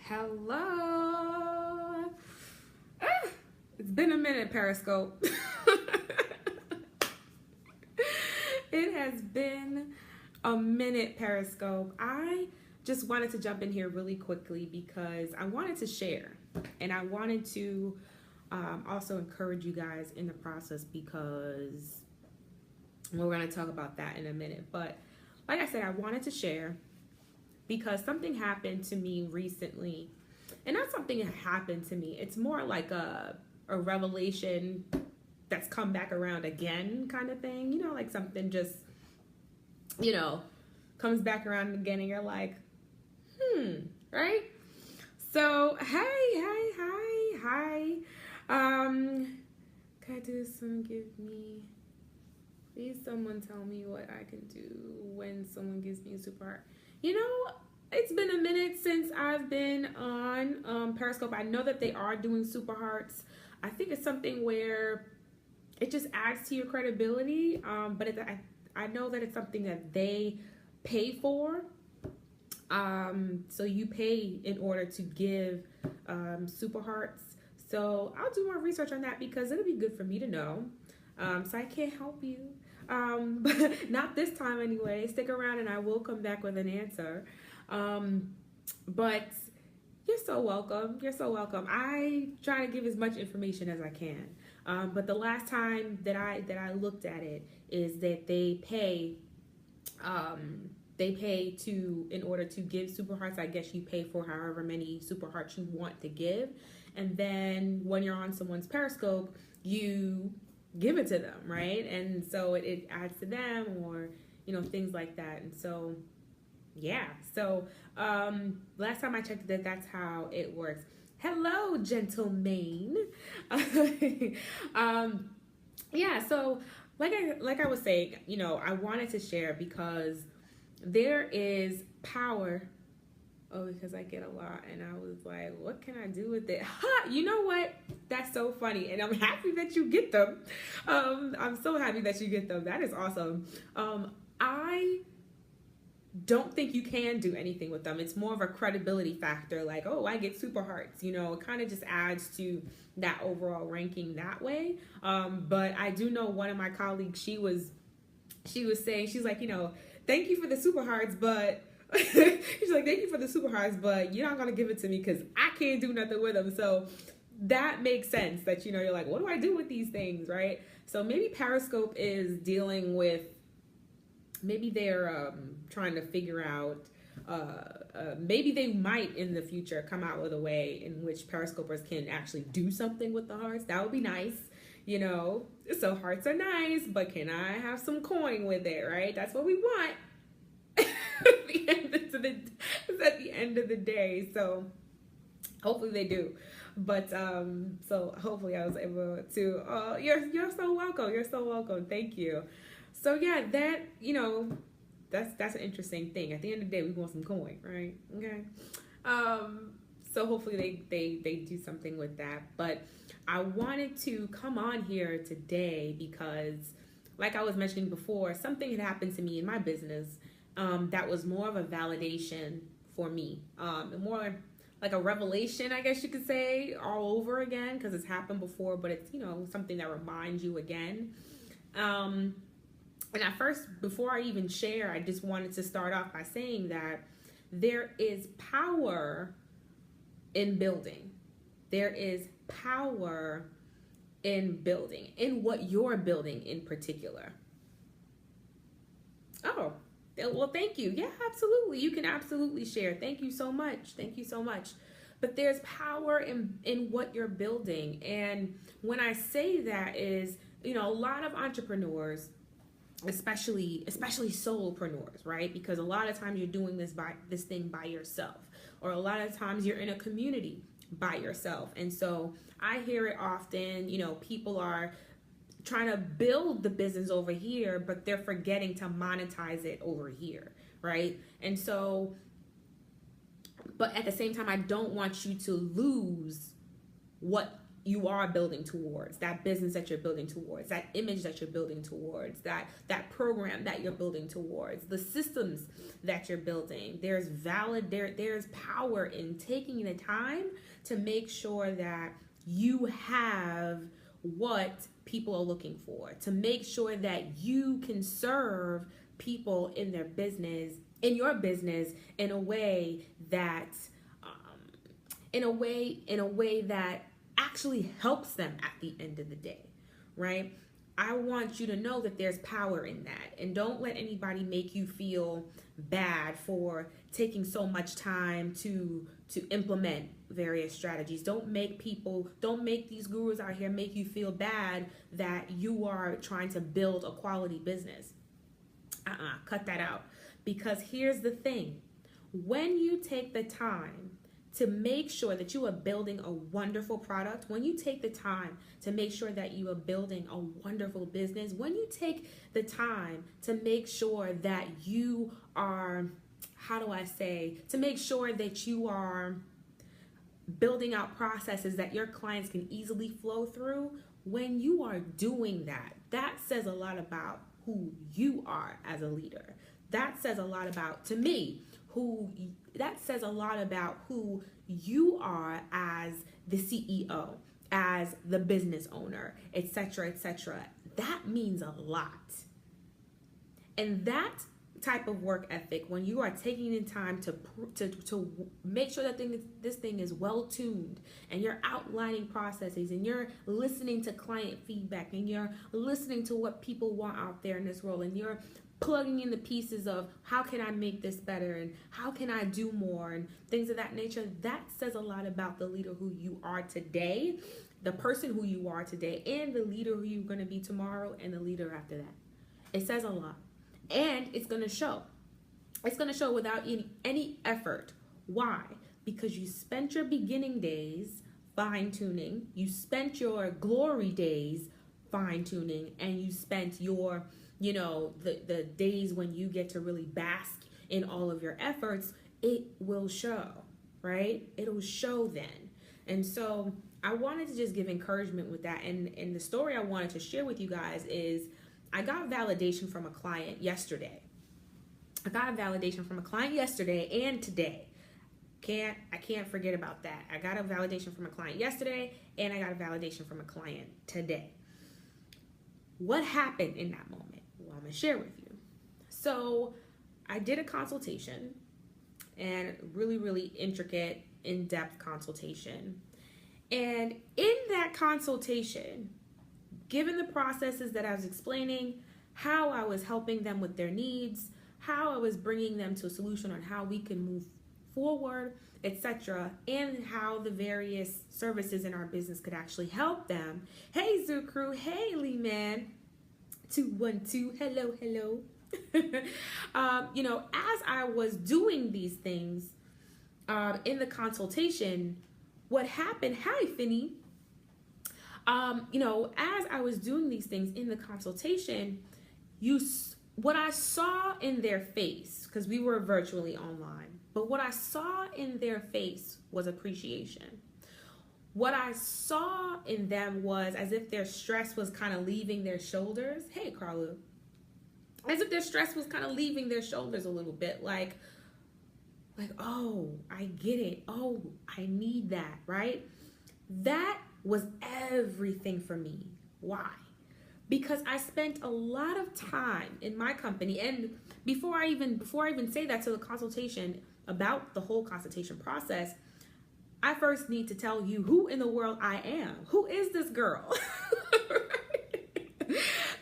Hello. It's been a minute, Periscope. It has been a minute, Periscope. I just wanted to jump in here really quickly because I wanted to share, and I wanted to also encourage you guys in the process, because we're going to talk about that in a minute. But like I said, I wanted to share because something happened to me recently, and not something that happened to me. It's more like a revelation that's come back around again kind of thing. You know, like something just, you know, comes back around again and you're like, right? So, hi. Can I do some, please someone tell me what I can do when someone gives me a super heart. You know, it's been a minute since I've been on Periscope. I know that they are doing super hearts. I think it's something where it just adds to your credibility, but I know that it's something that they pay for. So you pay in order to give super hearts. So I'll do more research on that because it'll be good for me to know. So I can't help you. But not this time anyway. Stick around and I will come back with an answer. But you're so welcome. You're so welcome. I try to give as much information as I can. But the last time that I looked at it is that they pay in order to give super hearts. I guess you pay for however many super hearts you want to give. And then when you're on someone's Periscope, you give it to them, right? And so it adds to them, or, you know, things like that. And so, yeah. So last time I checked that, that's how it works. Hello, gentlemen. Yeah, so like I was saying, you know, I wanted to share because there is power. Oh, because I get a lot, and I was like, what can I do with it? Ha! You know what? That's so funny, and I'm happy that you get them. I'm so happy that you get them. That is awesome. I don't think you can do anything with them. It's more of a credibility factor, like, oh, I get super hearts. You know, it kind of just adds to that overall ranking that way. But I do know one of my colleagues, she was saying, she's like, you know, thank you for the super hearts, but she's like, thank you for the super hearts, but you're not going to give it to me because I can't do nothing with them. So that makes sense that, you know, you're like, what do I do with these things, right? So maybe Periscope is dealing with, maybe they're trying to figure out, maybe they might in the future come out with a way in which Periscopers can actually do something with the hearts. That would be nice. You know, so hearts are nice, but can I have some coin with it, right? That's what we want. At the end of the day. So hopefully they do. But so hopefully I was able to. You're so welcome. You're so welcome. Thank you. So yeah, that, you know, that's an interesting thing. At the end of the day, we want some coin, right? Okay. So hopefully they do something with that. But I wanted to come on here today because, like I was mentioning before, something had happened to me in my business that was more of a validation for me, more like a revelation, I guess you could say, all over again, because it's happened before, but it's, you know, something that reminds you again. And at first, before I even share, I just wanted to start off by saying that there is power in building. There is power in building, in what you're building in particular. Oh, well, thank you. Yeah, absolutely. You can absolutely share. Thank you so much. Thank you so much. But there's power in what you're building. And when I say that is, you know, a lot of entrepreneurs, especially solopreneurs, right? Because a lot of times you're doing this thing by yourself, or a lot of times you're in a community by yourself. And so I hear it often, you know, people are trying to build the business over here, but they're forgetting to monetize it over here, right? And so, but at the same time, I don't want you to lose what you are building towards, that business that you're building towards, that image that you're building towards, that program that you're building towards, the systems that you're building. There's power in taking the time to make sure that you have what people are looking for, to make sure that you can serve people in their business, in your business, in a way that actually helps them at the end of the day, right? I want you to know that there's power in that, and don't let anybody make you feel bad for taking so much time to implement various strategies. Don't make these gurus out here make you feel bad that you are trying to build a quality business. Cut that out. Because here's the thing, when you take the time to make sure that you are building a wonderful product, when you take the time to make sure that you are building a wonderful business, when you take the time to make sure that you are, to make sure that you are building out processes that your clients can easily flow through, when you are doing that, that says a lot about who you are as a leader. That says a lot about, to me, who you are as the CEO, as the business owner, etc., etc. That means a lot. And that type of work ethic, when you are taking the time to make sure that this thing is well tuned, and you're outlining processes, and you're listening to client feedback, and you're listening to what people want out there in this world, and you're plugging in the pieces of how can I make this better, and how can I do more, and things of that nature, that says a lot about the leader who you are today, the person who you are today, and the leader who you're going to be tomorrow, and the leader after that. It says a lot. And it's going to show. It's going to show without any effort. Why? Because you spent your beginning days fine-tuning. You spent your glory days fine-tuning. And you spent your, the days when you get to really bask in all of your efforts. It will show, right? It'll show then. And so I wanted to just give encouragement with that. And the story I wanted to share with you guys is, I got validation from a client yesterday. And today. I can't forget about that. I got a validation from a client yesterday, and I got a validation from a client today. What happened in that moment? Well, I'm going to share with you. So I did a consultation, and really, really intricate, in-depth consultation. And in that consultation, given the processes that I was explaining, how I was helping them with their needs, how I was bringing them to a solution on how we can move forward, etc., and how the various services in our business could actually help them. Hey, Zoo Crew. Hey, Lee Man. 212. Hello. As I was doing these things in the consultation, what happened? Hi, Finny. As I was doing these things in the consultation, what I saw in their face, because we were virtually online, but what I saw in their face was appreciation. What I saw in them was as if their stress was kind of leaving their shoulders. Hey, Carla. As if their stress was kind of leaving their shoulders a little bit, like, oh, I get it. Oh, I need that, right? That was everything for me. Why? Because I spent a lot of time in my company, and before I even say that to the consultation about the whole consultation process, I first need to tell you who in the world I am. Who is this girl?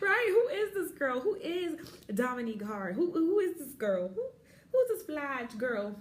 Right? Who is this girl? Who is Dominique Hart? Who is this girl? Who's this fly girl?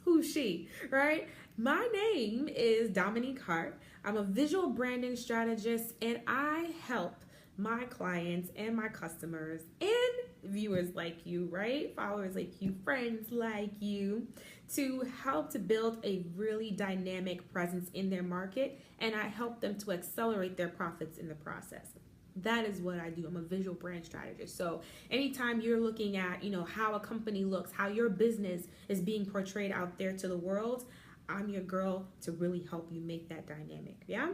Who's she? Right? My name is Dominique Hart. I'm a visual branding strategist, and I help my clients and my customers and viewers like you, right? Followers like you, friends like you, to help to build a really dynamic presence in their market, and I help them to accelerate their profits in the process. That is what I do. I'm a visual brand strategist. So anytime you're looking at, how a company looks, how your business is being portrayed out there to the world, I'm your girl to really help you make that dynamic. Yeah?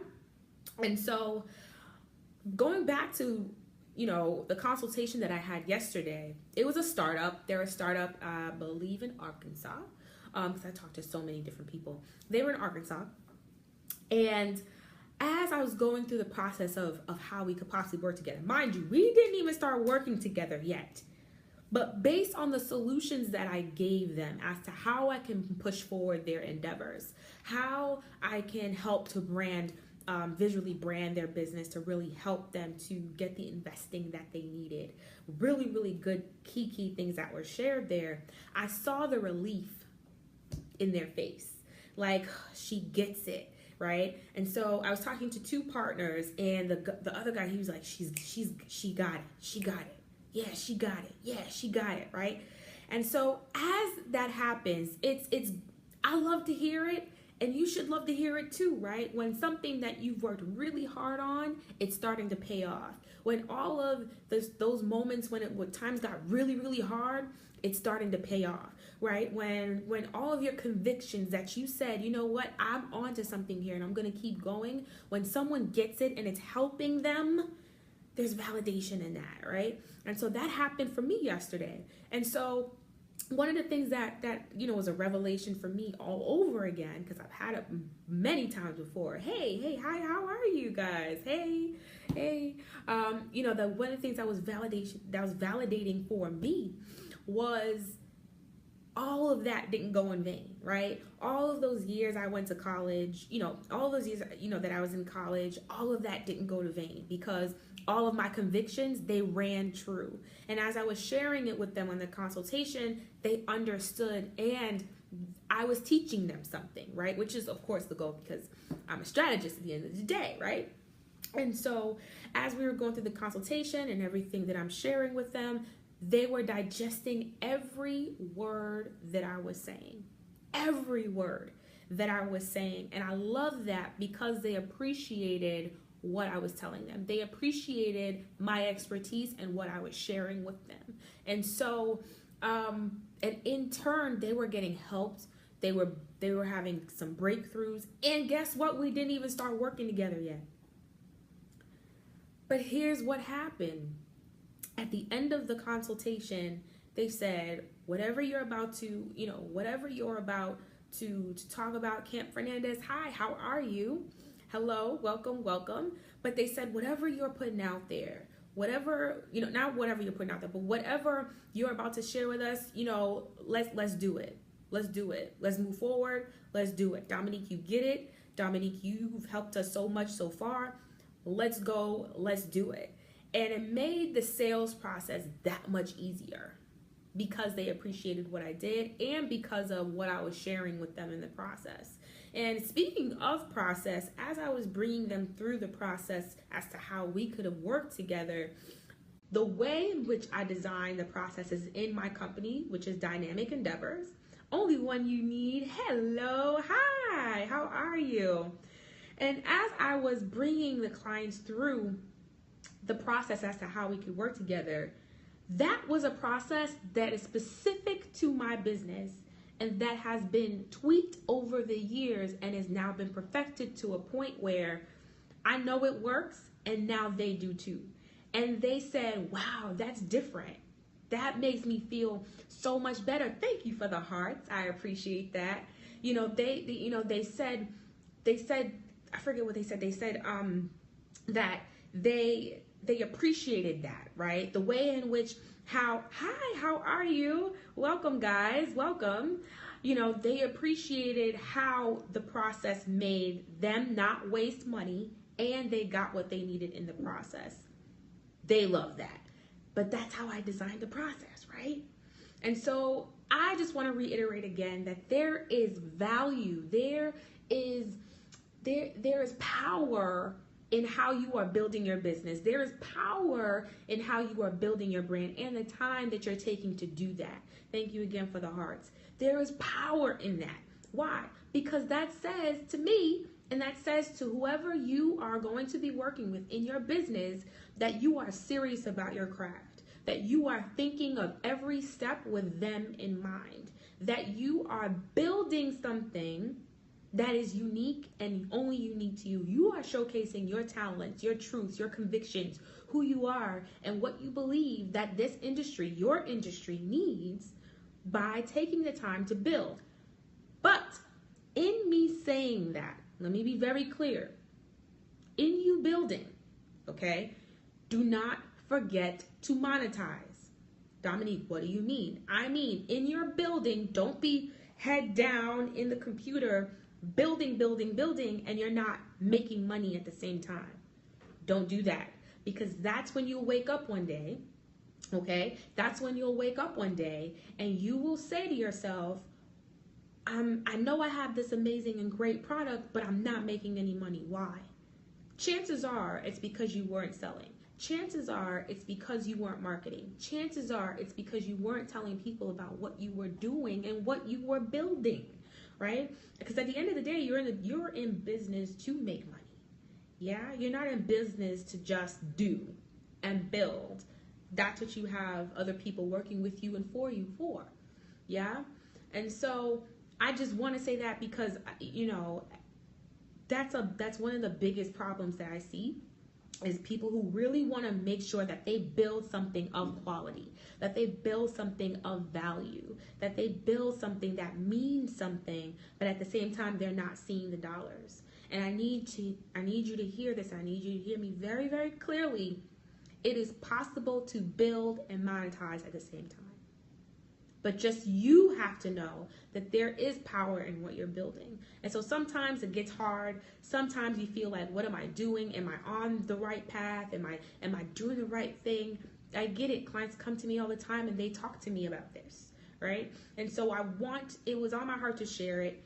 And so going back to, the consultation that I had yesterday, it was a startup. They're a startup, I believe, in Arkansas, because I talked to so many different people. They were in Arkansas. And as I was going through the process of how we could possibly work together, mind you, we didn't even start working together yet. But based on the solutions that I gave them as to how I can push forward their endeavors, how I can help to visually brand their business to really help them to get the investing that they needed, really, really good key things that were shared there, I saw the relief in their face. Like, she gets it, right? And so I was talking to two partners, and the other guy, he was like, she got it. She got it. Yeah, she got it. Yeah, she got it, right? And so as that happens, I love to hear it, and you should love to hear it too, right? When something that you've worked really hard on, it's starting to pay off. When all of those moments when times got really, really hard, it's starting to pay off, right? When all of your convictions that you said, you know what, I'm onto something here and I'm going to keep going. When someone gets it and it's helping them, there's validation in that, right? And so that happened for me yesterday. And so one of the things that was a revelation for me all over again, because I've had it many times before. Hey, hi, how are you guys? Hey. One of the things that was validating for me was all of that didn't go in vain, right? All of those years I went to college, all those years, that I was in college, all of that didn't go to vain, because all of my convictions, they ran true. And as I was sharing it with them on the consultation, they understood, and I was teaching them something, right? Which is, of course, the goal, because I'm a strategist at the end of the day, right? And so as we were going through the consultation and everything that I'm sharing with them, they were digesting every word that I was saying. Every word that I was saying. And I love that, because they appreciated what I was telling them. They appreciated my expertise and what I was sharing with them. And so, and in turn, they were getting helped. They were having some breakthroughs. And guess what? We didn't even start working together yet. But here's what happened. At the end of the consultation, they said, whatever you're about to talk about, Camp Fernandez, hi, how are you? Hello, welcome. But they said, whatever you're putting out there, not whatever you're putting out there, but whatever you're about to share with us, let's do it. Let's do it. Let's move forward. Let's do it. Dominique, you get it. Dominique, you've helped us so much so far. Let's go. Let's do it. And it made the sales process that much easier, because they appreciated what I did and because of what I was sharing with them in the process. And speaking of process, as I was bringing them through the process as to how we could have worked together, the way in which I designed the processes in my company, which is Dynamic Endeavors, only one you need. Hello, hi, how are you? And as I was bringing the clients through the process as to how we could work together, that was a process that is specific to my business and that has been tweaked over the years and has now been perfected to a point where I know it works, and now they do too. And they said, wow, that's different. That makes me feel so much better. Thank you for the hearts. I appreciate that. They said, I forget what they said. They said that they appreciated that, right? The way in which how are you? Welcome, guys. Welcome. They appreciated how the process made them not waste money, and they got what they needed in the process. They love that. But that's how I designed the process, right? And so I just want to reiterate again that there is value. There is power in how you are building your business. There is power in how you are building your brand and the time that you're taking to do that. Thank you again for the hearts. There is power in that. Why? Because that says to me, and that says to whoever you are going to be working with in your business, that you are serious about your craft, that you are thinking of every step with them in mind, that you are building something that is unique and only unique to you. You are showcasing your talents, your truths, your convictions, who you are, and what you believe that this industry, your industry, needs by taking the time to build. But in me saying that, let me be very clear. In you building, okay, do not forget to monetize. Dominique, what do you mean? I mean, in your building, don't be head down in the computer, building, and you're not making money at the same time. Don't do that, because that's when you'll wake up one day, okay? That's when you'll wake up one day and you will say to yourself, I know I have this amazing and great product, but I'm not making any money. Why? Chances are it's because you weren't selling. Chances are it's because you weren't marketing. Chances are it's because you weren't telling people about what you were doing and what you were building, right? Because at the end of the day, you're in business to make money. Yeah, you're not in business to just do and build. That's what you have other people working with you and for you for. Yeah? And so I just want to say that because, you know, that's one of the biggest problems that I see, is people who really want to make sure that they build something of quality, that they build something of value, that they build something that means something, but at the same time they're not seeing the dollars. And I need you to hear this. I need you to hear me very, very clearly. It is possible to build and monetize at the same time. But just you have to know that there is power in what you're building. And so sometimes it gets hard. Sometimes you feel like, what am I doing? Am I on the right path? Am I doing the right thing? I get it. Clients come to me all the time and they talk to me about this, right? And so it was on my heart to share it,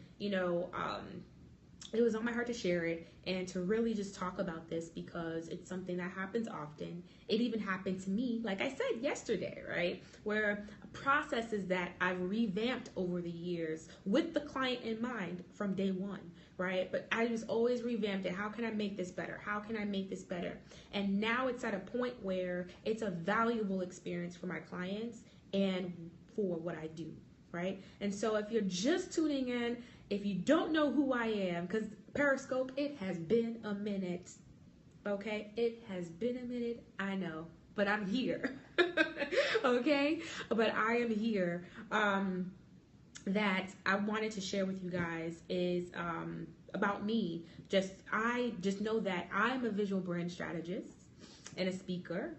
it was on my heart to share it and to really just talk about this, because it's something that happens often. It even happened to me, like I said yesterday, right? Where processes that I've revamped over the years with the client in mind from day one, right? But I just always revamped it. How can I make this better? How can I make this better? And now it's at a point where it's a valuable experience for my clients and for what I do, right? And so if you're just tuning in, if you don't know who I am, because Periscope, it has been a minute, okay? It has been a minute, I know, but I'm here, okay? But I am here. That I wanted to share with you guys is about me. I just know that I'm a visual brand strategist and a speaker,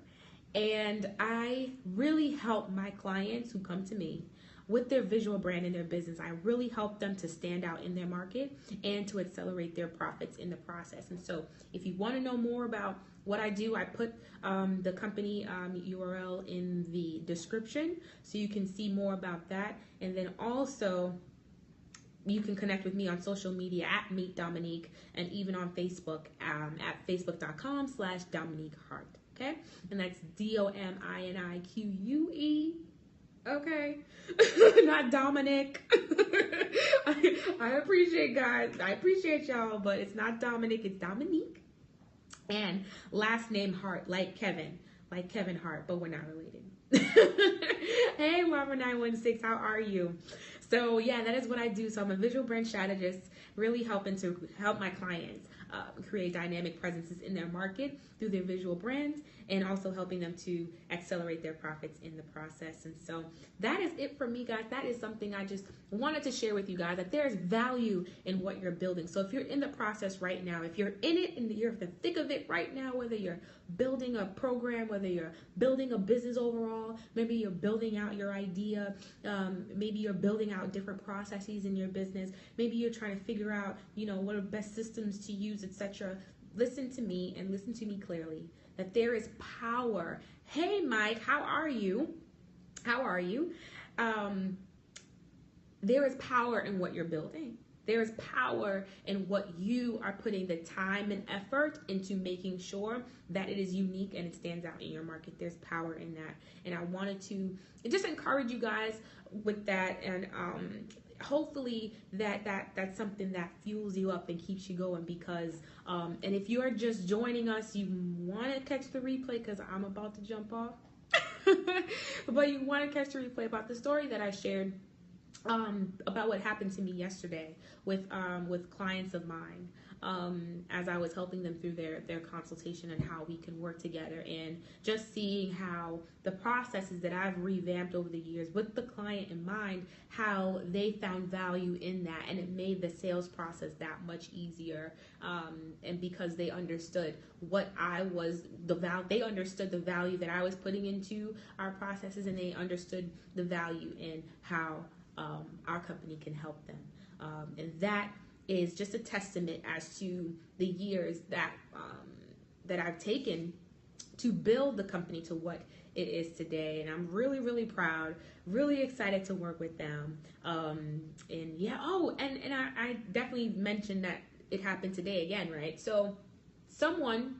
and I really help my clients who come to me with their visual brand in their business. I really help them to stand out in their market and to accelerate their profits in the process. And so if you want to know more about what I do, I put the company URL in the description so you can see more about that. And then also you can connect with me on social media at Meet Dominique, and even on Facebook at facebook.com/Dominique Hart. Okay? And that's DOMINIQUE. Okay, not Dominic. I appreciate guys. I appreciate y'all, but it's not Dominic. It's Dominique. And last name Hart, like Kevin Hart, but we're not related. Hey, Marva 916, how are you? So yeah, that is what I do. So I'm a visual brand strategist, really helping to help my clients create dynamic presences in their market through their visual brands, and also helping them to accelerate their profits in the process. And so that is it for me, guys. That is something I just wanted to share with you guys, that there's value in what you're building. So if you're in the process right now, if you're in it and you're in the thick of it right now, whether you're building a program, whether you're building a business overall, maybe you're building out your idea, maybe you're building out different processes in your business, maybe you're trying to figure out, what are the best systems to use, etc. Listen to me and listen to me clearly, that there is power. Hey, Mike, how are you? How are you? There is power in what you're building. There is power in what you are putting the time and effort into, making sure that it is unique and it stands out in your market. There's power in that. And I wanted to just encourage you guys with that. And hopefully that's something that fuels you up and keeps you going, because and if you're just joining us, you want to catch the replay, because I'm about to jump off. But you want to catch the replay about the story that I shared about what happened to me yesterday with clients of mine, as I was helping them through their consultation and how we can work together, and just seeing how the processes that I've revamped over the years with the client in mind, how they found value in that, and it made the sales process that much easier. And because they understood what I was they understood the value that I was putting into our processes, and they understood the value in how our company can help them. And that is just a testament as to the years that I've taken to build the company to what it is today. And I'm really, really proud, really excited to work with them. And yeah, and I definitely mentioned that it happened today again, right? So someone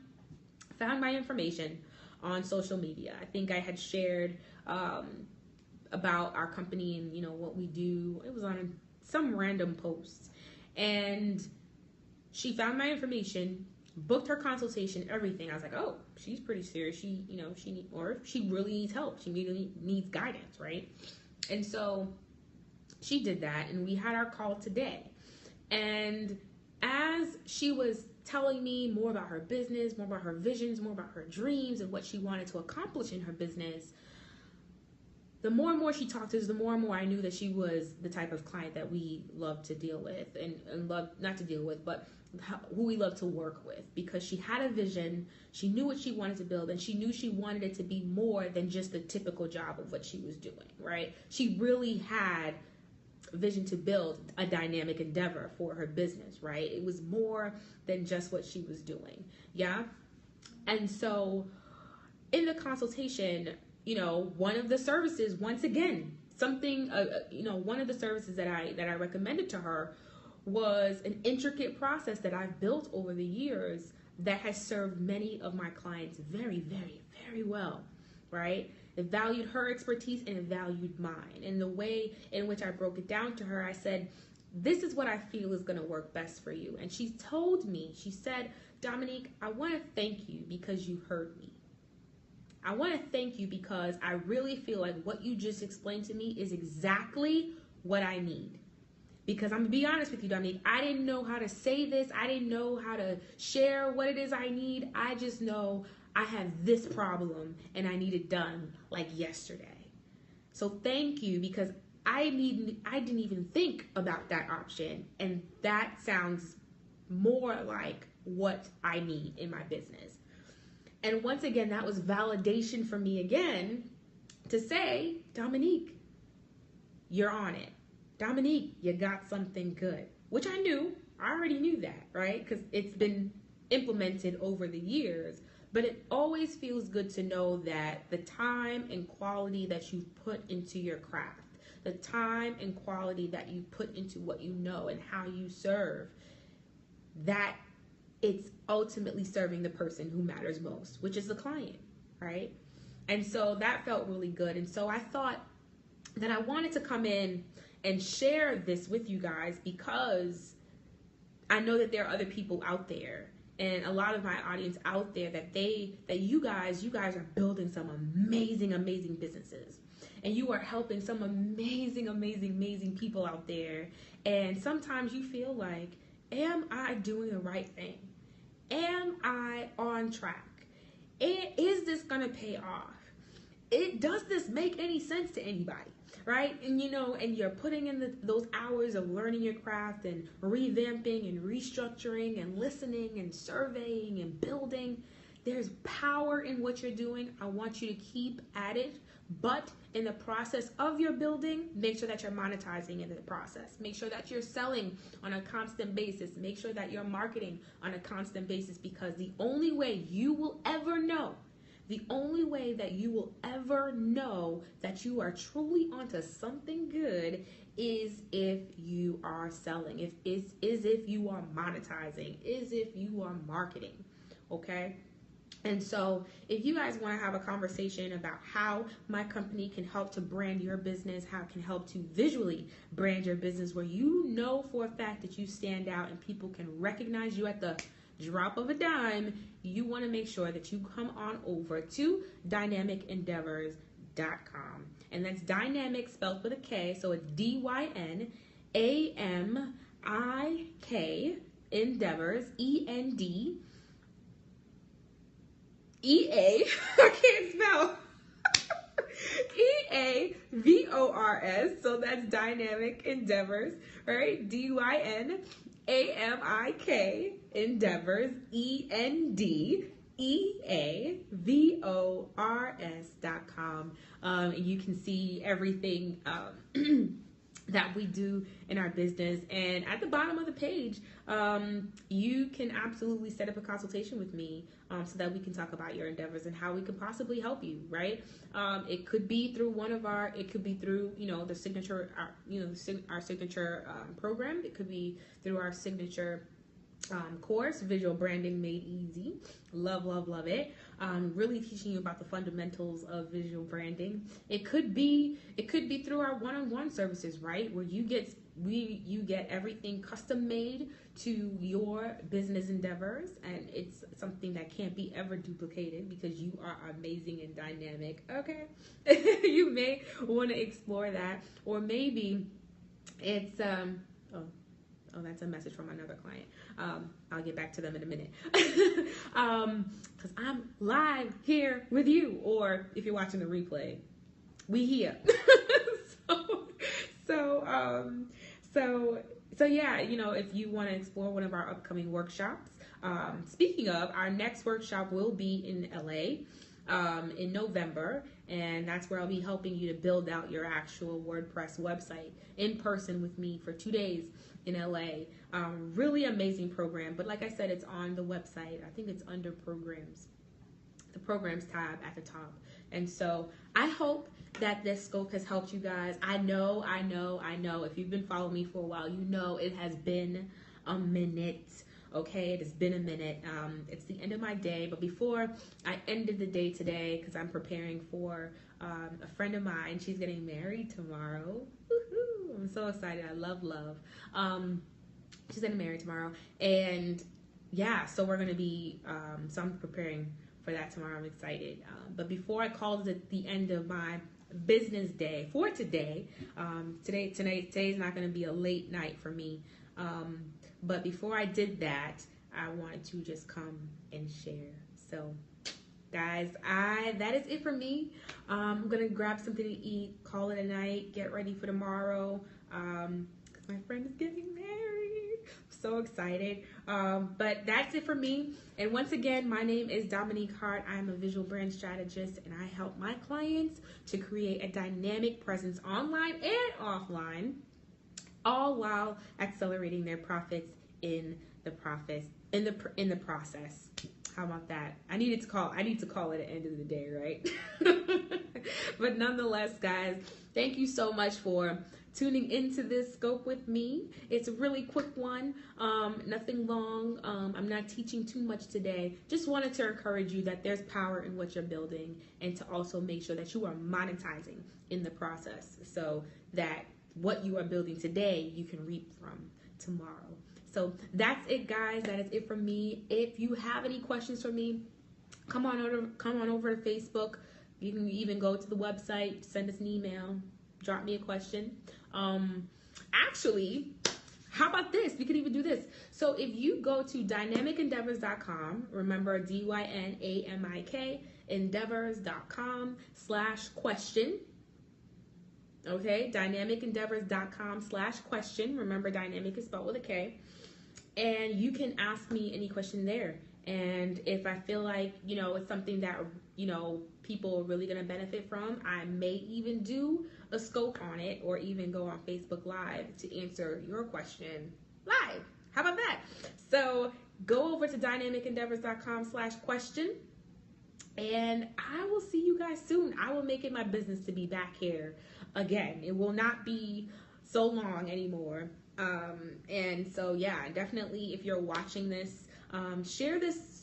found my information on social media. I think I had shared about our company and, what we do. It was on some random post. And she found my information, booked her consultation, everything. I was like, oh, she's pretty serious. She really needs help. She really needs guidance, right? And so she did that, and we had our call today. And as she was telling me more about her business, more about her visions, more about her dreams, and what she wanted to accomplish in her business, the more and more she talked to us, the more and more I knew that she was the type of client that we love to deal with, and love, not to deal with, but who we love to work with, because she had a vision, she knew what she wanted to build, and she knew she wanted it to be more than just the typical job of what she was doing, right? She really had vision to build a dynamic endeavor for her business, right? It was more than just what she was doing, yeah? And so in the consultation, one of the services, once again, one of the services that I recommended to her was an intricate process that I've built over the years that has served many of my clients very, very, very well, right? It valued her expertise and it valued mine. And the way in which I broke it down to her, I said, this is what I feel is going to work best for you. And she told me, she said, Dominique, I want to thank you because you heard me. I want to thank you because I really feel like what you just explained to me is exactly what I need. Because I'm going to be honest with you, Dominique, I didn't know how to say this. I didn't know how to share what it is I need. I just know I have this problem and I need it done like yesterday. So thank you, because I didn't even think about that option. And that sounds more like what I need in my business. And once again, that was validation for me again to say, Dominique, you're on it. Dominique, you got something good, which I knew. I already knew that, right? Because it's been implemented over the years. But it always feels good to know that the time and quality that you put into your craft, the time and quality that you put into what you know and how you serve, that it's ultimately serving the person who matters most, which is the client, right? And so that felt really good. And so I thought that I wanted to come in and share this with you guys, because I know that there are other people out there, and a lot of my audience out there, that you guys are building some amazing businesses, and you are helping some amazing people out there. And sometimes you feel like, am I doing the right thing? Am I on track? Is this gonna pay off? Does this make any sense to anybody? Right? And and you're putting in those hours of learning your craft and revamping and restructuring and listening and surveying and building. There's power in what you're doing. I want you to keep at it. But in the process of your building, make sure that you're monetizing in the process. Make sure that you're selling on a constant basis. Make sure that you're marketing on a constant basis, because the only way you will ever know, that you are truly onto something good is if you are selling, is if you are monetizing, is if you are marketing, okay? And so if you guys want to have a conversation about how my company can help to brand your business, how it can help to visually brand your business, where you know for a fact that you stand out and people can recognize you at the drop of a dime, you want to make sure that you come on over to Dynamic Endeavors And that's dynamic spelled with a K. So it's DYNAMIK endeavors, END. EA, I can't spell. EAVORS, so that's dynamic endeavors, right? DYNAMIK endeavors, ENDEAVORS.com. You can see everything that we do in our business, and at the bottom of the page you can absolutely set up a consultation with me so that we can talk about your endeavors and how we could possibly help you, right? It could be through it could be through the signature, our signature program. It could be through our signature course, Visual Branding Made Easy. Love it. Really teaching you about the fundamentals of visual branding. It could be through our one-on-one services, right? Where you get everything custom made to your business endeavors, and it's something that can't be ever duplicated because you are amazing and dynamic. Okay. You may want to explore that, or maybe it's Oh, that's a message from another client. I'll get back to them in a minute. Because I'm live here with you. Or if you're watching the replay, we here. So yeah, if you want to explore one of our upcoming workshops. Speaking of, our next workshop will be in LA in November. And that's where I'll be helping you to build out your actual WordPress website in person with me for 2 days in LA. Really amazing program. But like I said, it's on the website. I think it's under programs, the programs tab at the top. And so I hope that this scope has helped you guys. I know. If you've been following me for a while, you know it has been a minute. Okay, it has been a minute. It's the end of my day, but before I ended the day today, because I'm preparing for a friend of mine, she's getting married tomorrow. Woohoo! I'm so excited. I love. She's getting married tomorrow, and yeah, so we're gonna be. So I'm preparing for that tomorrow. I'm excited. But before I call it the end of my business day for today, today's not gonna be a late night for me. But before I did that, I wanted to just come and share. So, guys, that is it for me. I'm going to grab something to eat, call it a night, get ready for tomorrow. Because my friend is getting married. I'm so excited. But that's it for me. And once again, my name is Dominique Hart. I'm a visual brand strategist, and I help my clients to create a dynamic presence online and offline, all while accelerating their profits in the process. How about that? I need to call it at the end of the day, right? But nonetheless, guys, thank you so much for tuning into this scope with me. It's a really quick one, nothing long. I'm not teaching too much today. Just wanted to encourage you that there's power in what you're building, and to also make sure that you are monetizing in the process, so that what you are building today, you can reap from tomorrow. So that's it, guys. That is it from me. If you have any questions for me, come on over to Facebook. You can even go to the website, send us an email, drop me a question. Actually, how about this? We could even do this. So if you go to dynamicendeavors.com, remember DYNAMIK endeavors.com/question. Okay, dynamicendeavors.com/question. Remember, dynamic is spelled with a K. And you can ask me any question there. And if I feel like, it's something that, people are really going to benefit from, I may even do a scope on it, or even go on Facebook Live to answer your question live. How about that? So go over to dynamicendeavors.com/question. And I will see you guys soon. I will make it my business to be back here again. It will not be so long anymore. And so, yeah, definitely, if you're watching this, share this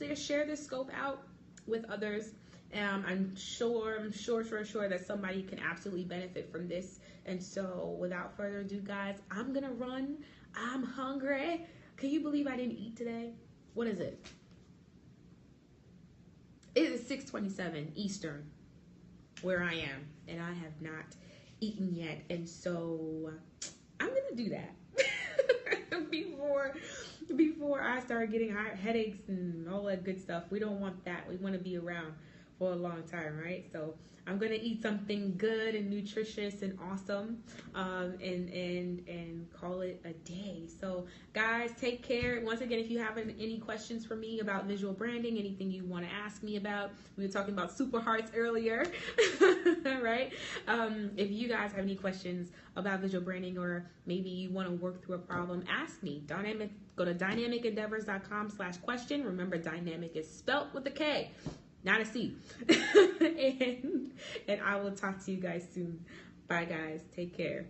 scope out with others. I'm sure that somebody can absolutely benefit from this. And so, without further ado, guys, I'm gonna run. I'm hungry. Can you believe I didn't eat today? What is it? It is 6:27 Eastern. where I am, and I have not eaten yet, and so I'm gonna do that before I start getting headaches and all that good stuff. We don't want that. We want to be around for a long time, right? So I'm gonna eat something good and nutritious and awesome, and call it a day. So guys, take care. Once again, if you have any questions for me about visual branding, anything you want to ask me about, we were talking about super hearts earlier, right? If you guys have any questions about visual branding, or maybe you want to work through a problem, ask me. Go to dynamicendeavors.com/question. Remember, dynamic is spelt with a K, not a C. and I will talk to you guys soon. Bye, guys. Take care.